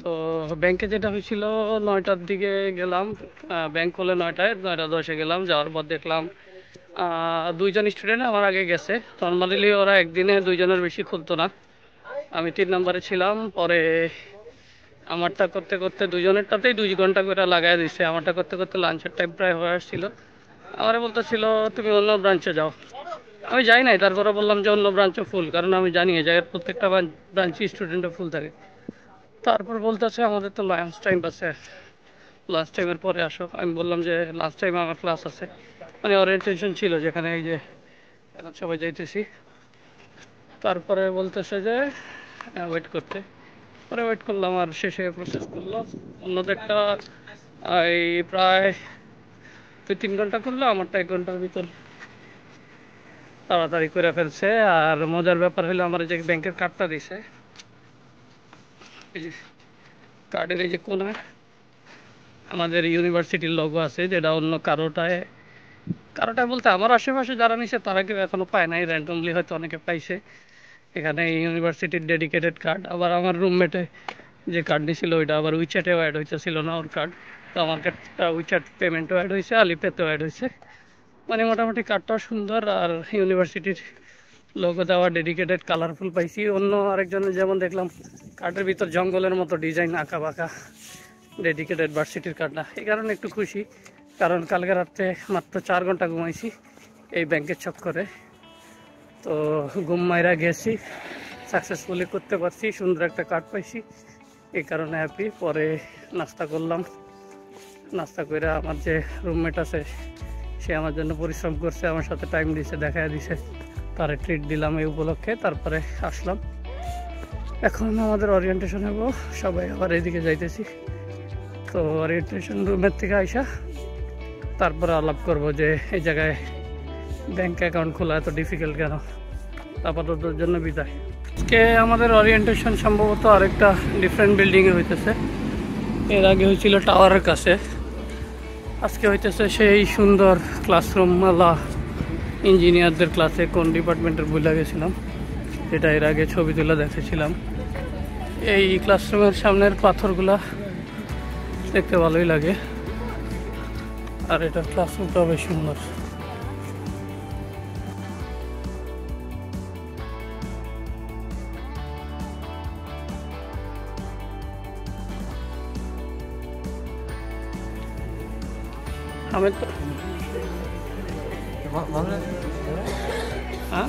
তো ব্যাংকে যেটা হয়েছিল, 9টার দিকে গেলাম। ব্যাংক খোলে 9টায়, 9টা 10-এ গেলাম। যাওয়ার পর দেখলাম দুইজন স্টুডেন্ট আমার আগে গেছে। নর্মালি ওরা একদিনে দুইজনের বেশি খুলতো না। আমি 3 নম্বরে ছিলাম। পরে আমারটা করতে করতে দুজনেরটাতেই 2 ঘন্টা করে লাগাই দিচ্ছে। আমারটা করতে করতে লাঞ্চের টাইম প্রায় হয়ে আসছিল। আমারে বলতেছিল তুমি অন্য ব্রাঞ্চে যাও। আমি যাই নাই, তারপরে বললাম যে অন্য ব্রাঞ্চও ফুল, কারণ আমি জানি এই জায়গার প্রত্যেকটা ব্রাঞ্চই স্টুডেন্টও ফুল থাকে। তারপর বলতেছে আমাদের তো লাঞ্চ টাইম আছে, লাঞ্চ টাইমের পরে আসো। আমি বললাম যে লাঞ্চ টাইমে আমার ক্লাস আছে, মানে ওরিয়েন্টেশন ছিল যেখানে এই যে এখন সবাই যাইতেছি। তারপরে বলতেছে যে ওয়েট করতে। পরে ওয়েট করলাম, আর শেষে প্রসেস করলো অন্যদেরটা। এই প্রায় 2-3 ঘন্টা করলো, আমারটা 1 ঘন্টার ভিতর তাড়াতাড়ি করে ফেলছে। আর মজার ব্যাপার হলো আমার যে ব্যাংকের কার্ডটা দিছে, এই যে কার্ডের এই যে কোনায় আমাদের ইউনিভার্সিটির লোগো আছে, যেটা অন্য কারোটায় কারোটায় বলতে আমার আশেপাশে যারা নিছে তারা কেউ এখনো পায় নাই, র্যান্ডমলি হয়তো অনেকে পাইছে। এখানে ইউনিভার্সিটির ডেডিকেটেড কার্ড। আবার আমার রুমমেটে যে কার্ড নিয়েছিল ওইটা আবার উইচ্যাটেও অ্যাড হইতেছিল না ওর কার্ড। তো আমার কার্ডটা উইচ্যাট পেমেন্টও অ্যাড হয়েছে, আলিপেতেও অ্যাড হয়েছে। মানে মোটামুটি কার্ডটাও সুন্দর, আর ইউনিভার্সিটির লোগো দেওয়া, ডেডিকেটেড, কালারফুল পাইছি। অন্য আরেকজনের যেমন দেখলাম কার্ডের ভিতর জঙ্গলের মতো ডিজাইন আঁকা বাঁকা, ডেডিকেটেড ভার্সিটির কার্ড না। এই কারণে একটু খুশি, কারণ কালকে রাত্রে মাত্র 4 ঘন্টা ঘুমাইছি এই ব্যাংকের চক্করে। তো ঘুম মাইরা গেছি, সাকসেসফুলি করতে পারছি, সুন্দর একটা কার্ড পাইছি, এই কারণে হ্যাপি। পরে নাস্তা করলাম, নাস্তা করে আমার যে রুমমেট আছে সে আমার জন্য পরিশ্রম করছে, আমার সাথে টাইম দিছে, দেখা দিছে, তারে ট্রিট দিলাম এই উপলক্ষে। তারপরে আসলাম, এখন আমাদের ওরিয়েন্টেশন হবো, সবাই আবার এইদিকে যাইতেছি। তো ওরিয়েন্টেশন রুমের থেকে আইসা তারপরে আলাপ করব যে এই জায়গায় ব্যাংক অ্যাকাউন্ট খোলা এত ডিফিকাল্ট কেন। আপাতত জন্য বিদায়। আজকে আমাদের ওরিয়েন্টেশন সম্ভবত আরেকটা ডিফারেন্ট বিল্ডিংয়ে হইতেছে। এর আগে হয়েছিল টাওয়ারের কাছে, আজকে হইতেছে সেই সুন্দর ক্লাসরুমওয়ালা ইঞ্জিনিয়ারদের ক্লাসে। কোন ডিপার্টমেন্টের ভুলে গেছিলাম, এটা এর আগে ছবি তুলে দেখেছিলাম। এই ক্লাসরুমের সামনের পাথরগুলা দেখতে ভালোই লাগে, আর এটার ক্লাসরুমটাও বেশ সুন্দর। আমি তো হ্যাঁ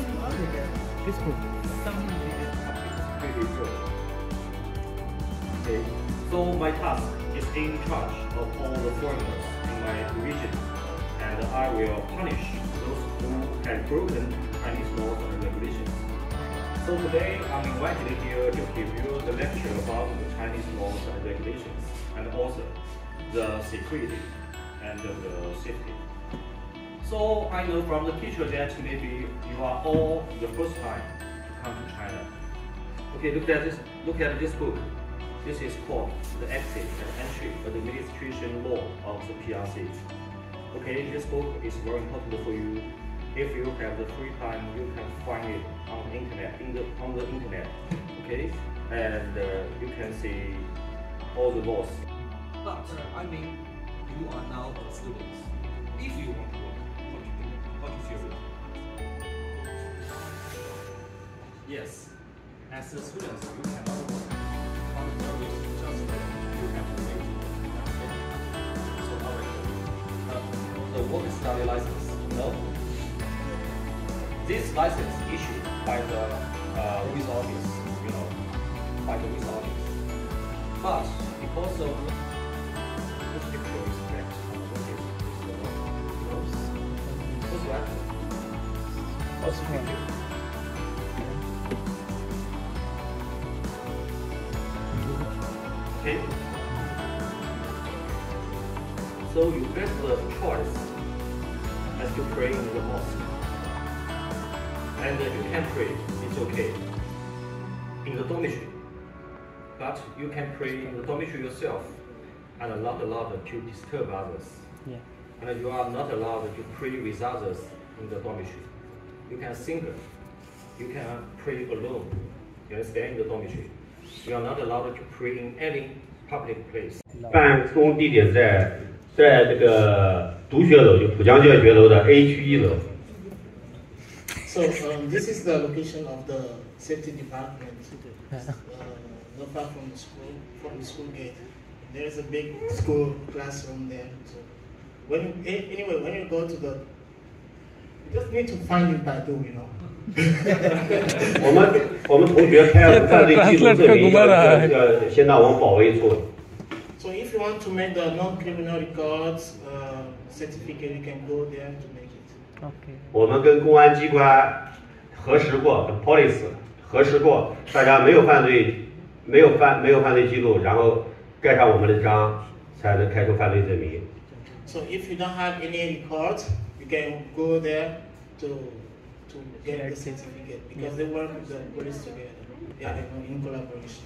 Okay, so my task is in charge of all the foreigners in my region, and I will punish those who have broken Chinese laws and regulations. So today I'm invited here to give you the lecture about the Chinese laws and regulations, and also the security and the safety. So I know from the teacher that maybe you are all the first time to come to China. Okay, look at this book. This is called the Exit and Entry Administration Law of the PRC. Okay, this book is very important for you. If you have the free time, you can find it on the internet. On the internet, okay, and you can see all the laws. But I mean, you are now a student. If you want to work, what do you feel? Yes, as a student, you cannot work. On the service, just you have to wait. So how is it? The work study license. No. This license issued by the WIS office, by the WIS office. But because of this picture is correct, what's that? What's the picture? Okay. So you get the choice as to pray in the mosque. And you can pray, it's okay, in the dormitory. But you can pray in the dormitory yourself and are not allowed to disturb others. Yeah. And you are not allowed to pray with others in the dormitory. You can single, you can pray alone, you understand, in the dormitory. You are not allowed to pray in any public place. 办公地点在这个读学楼，就浦江教学楼的 A 区1楼。 So this is the location of the safety department, not far from the school gate. There is a big school classroom there. So when you go to the, you just need to find it by doing, you know. 我们同学开了犯罪记录证明，要先到我们保卫处。 So if you want to make the non-criminal records certificate, you can go there to make it. Okay. 我们跟公安机关核实过，跟 police 核实过，大家没有犯罪记录，然后盖上我们的章，才能开出犯罪证明。 So if you don't have any records, you can go there to get the certificate because they work with the police together. They are in collaboration.